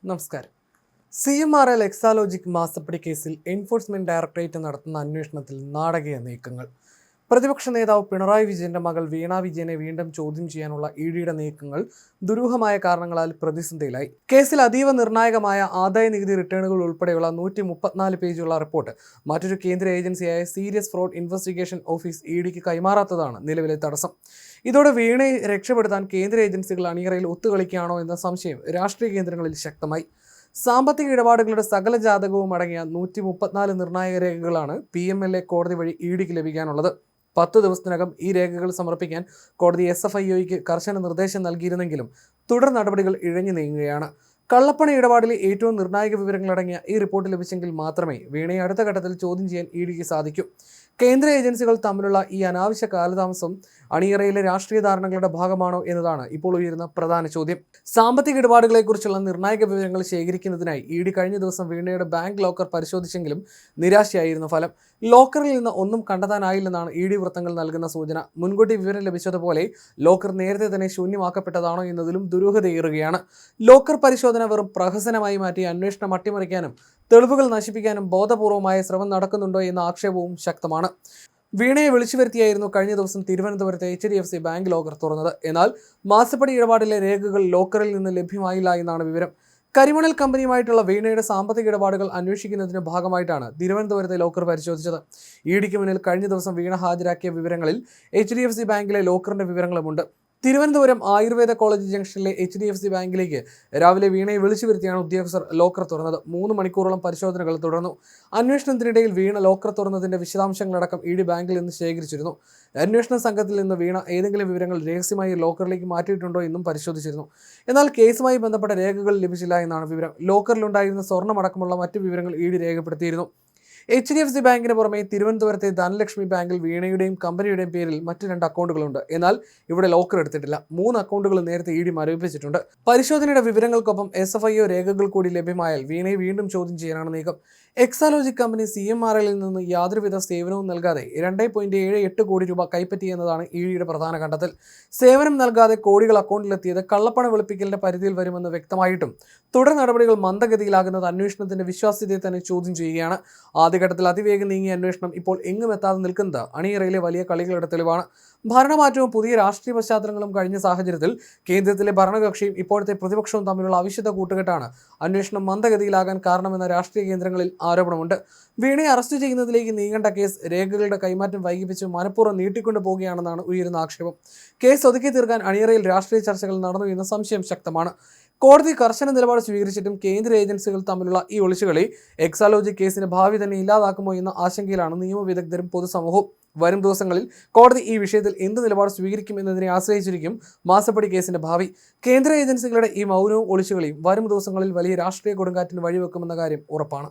നമസ്കാരം. CMRL എക്സാലോജിക് മാസപ്പടി കേസിൽ എൻഫോഴ്സ്മെന്റ് ഡയറക്ടറേറ്റ് നടത്തുന്ന അന്വേഷണത്തിൽ നാടകീയ നീക്കങ്ങൾ. പ്രതിപക്ഷ നേതാവ് പിണറായി വിജയന്റെ മകൾ വീണ വിജയനെ വീണ്ടും ചോദ്യം ചെയ്യാനുള്ള ഇഡിയുടെ നീക്കങ്ങൾ ദുരൂഹമായ കാരണങ്ങളാൽ പ്രതിസന്ധിയിലായി. കേസിൽ അതീവ നിർണായകമായ ആദായ നികുതി റിട്ടേണുകൾ ഉൾപ്പെടെയുള്ള 134 പേജുള്ള റിപ്പോർട്ട് മറ്റൊരു കേന്ദ്ര ഏജൻസിയായ സീരിയസ് ഫ്രോഡ് ഇൻവെസ്റ്റിഗേഷൻ ഓഫീസ് ഇഡിക്ക് കൈമാറാത്തതാണ് നിലവിലെ തടസ്സം. ഇതോടെ വീണയെ രക്ഷപ്പെടുത്താൻ കേന്ദ്ര ഏജൻസികൾ അണിയറയിൽ ഒത്തുകളിക്കുകയാണോ എന്ന സംശയം രാഷ്ട്രീയ കേന്ദ്രങ്ങളിൽ ശക്തമായി. സാമ്പത്തിക ഇടപാടുകളുടെ സകല ജാതകവും അടങ്ങിയ 134 നിർണായക രേഖകളാണ് PMLA കോടതി വഴി ഇഡിക്ക് ലഭിക്കാനുള്ളത്. 10 ദിവസത്തിനകം ഈ രേഖകൾ സമർപ്പിക്കാൻ കോടതി SFIOയ്ക്ക് കർശന നിർദ്ദേശം നൽകിയിരുന്നെങ്കിലും തുടർ നടപടികൾ ഇഴഞ്ഞു നീങ്ങുകയാണ്. കള്ളപ്പണ ഇടപാടിലെ ഏറ്റവും നിർണായക വിവരങ്ങളടങ്ങിയ ഈ റിപ്പോർട്ട് ലഭിച്ചെങ്കിൽ മാത്രമേ വീണയെ അടുത്ത ഘട്ടത്തിൽ ചോദ്യം ചെയ്യാൻ ഇഡിക്ക് സാധിക്കൂ. കേന്ദ്ര ഏജൻസികൾ തമ്മിലുള്ള ഈ അനാവശ്യ കാലതാമസം അണിയറയിലെ രാഷ്ട്രീയ ധാരണകളുടെ ഭാഗമാണോ എന്നതാണ് ഇപ്പോൾ ഉയരുന്ന പ്രധാന ചോദ്യം. സാമ്പത്തിക ഇടപാടുകളെക്കുറിച്ചുള്ള നിർണായക വിവരങ്ങൾ ശേഖരിക്കുന്നതിനായി ഇഡി കഴിഞ്ഞ ദിവസം വീണയുടെ ബാങ്ക് ലോക്കർ പരിശോധിച്ചെങ്കിലും നിരാശയായിരുന്നു ഫലം. ലോക്കറിൽ നിന്ന് ഒന്നും കണ്ടെത്താനായില്ലെന്നാണ് ഇഡി വൃത്തങ്ങൾ നൽകുന്ന സൂചന. മുൻകൂട്ടി വിവരം ലഭിച്ചതുപോലെ ലോക്കർ നേരത്തെ തന്നെ ശൂന്യമാക്കപ്പെട്ടതാണോ എന്നതിലും ദുരൂഹതയേറുകയാണ്. ലോക്കർ പരിശോധന വെറും പ്രഹസനമായി മാറ്റി അന്വേഷണം അട്ടിമറിക്കാനും തെളിവുകൾ നശിപ്പിക്കാനും ബോധപൂർവമായ ശ്രമം നടക്കുന്നുണ്ടോ എന്ന ആക്ഷേപവും ശക്തമാണ്. വീണയെ വിളിച്ചു വരുത്തിയായിരുന്നു കഴിഞ്ഞ ദിവസം തിരുവനന്തപുരത്തെ HDFC ബാങ്ക് ലോക്കർ തുറന്നത്. എന്നാൽ മാസപ്പടി ഇടപാടിലെ രേഖകൾ ലോക്കറിൽ നിന്ന് ലഭ്യമായില്ല എന്നാണ് വിവരം. കരിമണൽ കമ്പനിയുമായിട്ടുള്ള വീണയുടെ സാമ്പത്തിക ഇടപാടുകൾ അന്വേഷിക്കുന്നതിന്റെ ഭാഗമായിട്ടാണ് തിരുവനന്തപുരത്തെ ലോക്കർ പരിശോധിച്ചത്. ഇഡിക്ക് മുന്നിൽ കഴിഞ്ഞ ദിവസം വീണ ഹാജരാക്കിയ വിവരങ്ങളിൽ HDFC ബാങ്കിലെ ലോക്കറിന്റെ വിവരങ്ങളുമുണ്ട്. തിരുവനന്തപുരം ആയുർവേദ കോളേജ് ജംഗ്ഷനിലെ HDFC ബാങ്കിലേക്ക് രാവിലെ വീണയെ വിളിച്ചു വരുത്തിയാണ് ഉദ്യോഗസ്ഥർ ലോക്കർ തുറന്നത്. 3 മണിക്കൂറോളം പരിശോധനകൾ തുടർന്നു. അന്വേഷണത്തിനിടയിൽ വീണ ലോക്കർ തുറന്നതിന്റെ വിശദാംശങ്ങളടക്കം ഇഡി ബാങ്കിൽ നിന്ന് ശേഖരിച്ചിരുന്നു. അന്വേഷണ സംഘത്തിൽ നിന്ന് വീണ ഏതെങ്കിലും വിവരങ്ങൾ രഹസ്യമായി ലോക്കറിലേക്ക് മാറ്റിയിട്ടുണ്ടോ എന്നും പരിശോധിച്ചിരുന്നു. എന്നാൽ കേസുമായി ബന്ധപ്പെട്ട രേഖകൾ ലഭിച്ചില്ല എന്നാണ് വിവരം. ലോക്കറിലുണ്ടായിരുന്ന സ്വർണ്ണമടക്കമുള്ള മറ്റു വിവരങ്ങൾ ഇഡി രേഖപ്പെടുത്തിയിരുന്നു. HDFC ബാങ്കിന് പുറമെ തിരുവനന്തപുരത്തെ ധനലക്ഷ്മി ബാങ്കിൽ വീണയുടെയും കമ്പനിയുടെയും പേരിൽ മറ്റ് 2 അക്കൗണ്ടുകളുണ്ട്. എന്നാൽ ഇവിടെ ലോക്കർ എടുത്തിട്ടില്ല. 3 അക്കൗണ്ടുകൾ നേരത്തെ ഇഡി മരവിപ്പിച്ചിട്ടുണ്ട്. പരിശോധനയുടെ വിവരങ്ങൾക്കൊപ്പം SFIO രേഖകൾ കൂടി ലഭ്യമായാൽ വീണയെ വീണ്ടും ചോദ്യം ചെയ്യാനാണ് നീക്കം. എക്സാലോജിക് കമ്പനി CMRLൽ നിന്ന് യാതൊരുവിധ സേവനവും നൽകാതെ 2.78 കോടി രൂപ കൈപ്പറ്റി എന്നതാണ് ഇഡിയുടെ പ്രധാന കണ്ടെത്തൽ. സേവനം നൽകാതെ കോടികൾ അക്കൗണ്ടിലെത്തിയത് കള്ളപ്പണ വെളുപ്പിക്കലിന്റെ പരിധിയിൽ വരുമെന്ന് വ്യക്തമായിട്ടും തുടർ നടപടികൾ മന്ദഗതിയിലാകുന്നത് അന്വേഷണത്തിന്റെ വിശ്വാസ്യതയെ തന്നെ ചോദ്യം ചെയ്യുകയാണ്. ആദ്യഘട്ടത്തിൽ അതിവേഗം നീങ്ങിയ അന്വേഷണം ഇപ്പോൾ എങ്ങും എത്താതെ നിൽക്കുന്നത് അണിയറയിലെ വലിയ കളികളുടെ തെളിവാണ്. ഭരണമാറ്റവും പുതിയ രാഷ്ട്രീയ പശ്ചാത്തലങ്ങളും കഴിഞ്ഞ സാഹചര്യത്തിൽ കേന്ദ്രത്തിലെ ഭരണകക്ഷിയും ഇപ്പോഴത്തെ പ്രതിപക്ഷവും തമ്മിലുള്ള അവിശുദ്ധ കൂട്ടുകെട്ടാണ് അന്വേഷണം മന്ദഗതിയിലാകാൻ കാരണമെന്ന രാഷ്ട്രീയ കേന്ദ്രങ്ങളിൽ ആരോപണമുണ്ട്. വീണയെ അറസ്റ്റ് ചെയ്യുന്നതിലേക്ക് നീങ്ങേണ്ട കേസ് രേഖകളുടെ കൈമാറ്റം വൈകിപ്പിച്ച് മനഃപൂർവ്വം നീട്ടിക്കൊണ്ടു പോവുകയാണെന്നാണ് ഉയരുന്ന ആക്ഷേപം. കേസ് ഒതുക്കി തീർക്കാൻ അണിയറയിൽ രാഷ്ട്രീയ ചർച്ചകൾ നടന്നു എന്ന സംശയം ശക്തമാണ്. കോടതി കർശന നിലപാട് സ്വീകരിച്ചിട്ടും കേന്ദ്ര ഏജൻസികൾ തമ്മിലുള്ള ഈ ഒളിച്ചുകളി എക്സാലോജിക് കേസിന്റെ ഭാവി തന്നെ ഇല്ലാതാക്കുമോ എന്ന ആശങ്കയിലാണ് നിയമവിദഗ്ധരും പൊതുസമൂഹവും. വരും ദിവസങ്ങളിൽ കോടതി ഈ വിഷയത്തിൽ എന്ത് നിലപാട് സ്വീകരിക്കും എന്നതിനെ ആശ്രയിച്ചിരിക്കും മാസപ്പടി കേസിന്റെ ഭാവി. കേന്ദ്ര ഏജൻസികളുടെ ഈ മൗനവും ഒളിച്ചുകളിയും വരും ദിവസങ്ങളിൽ വലിയ രാഷ്ട്രീയ കൊടുങ്കാറ്റിന് വഴിവെക്കുമെന്ന കാര്യം ഉറപ്പാണ്.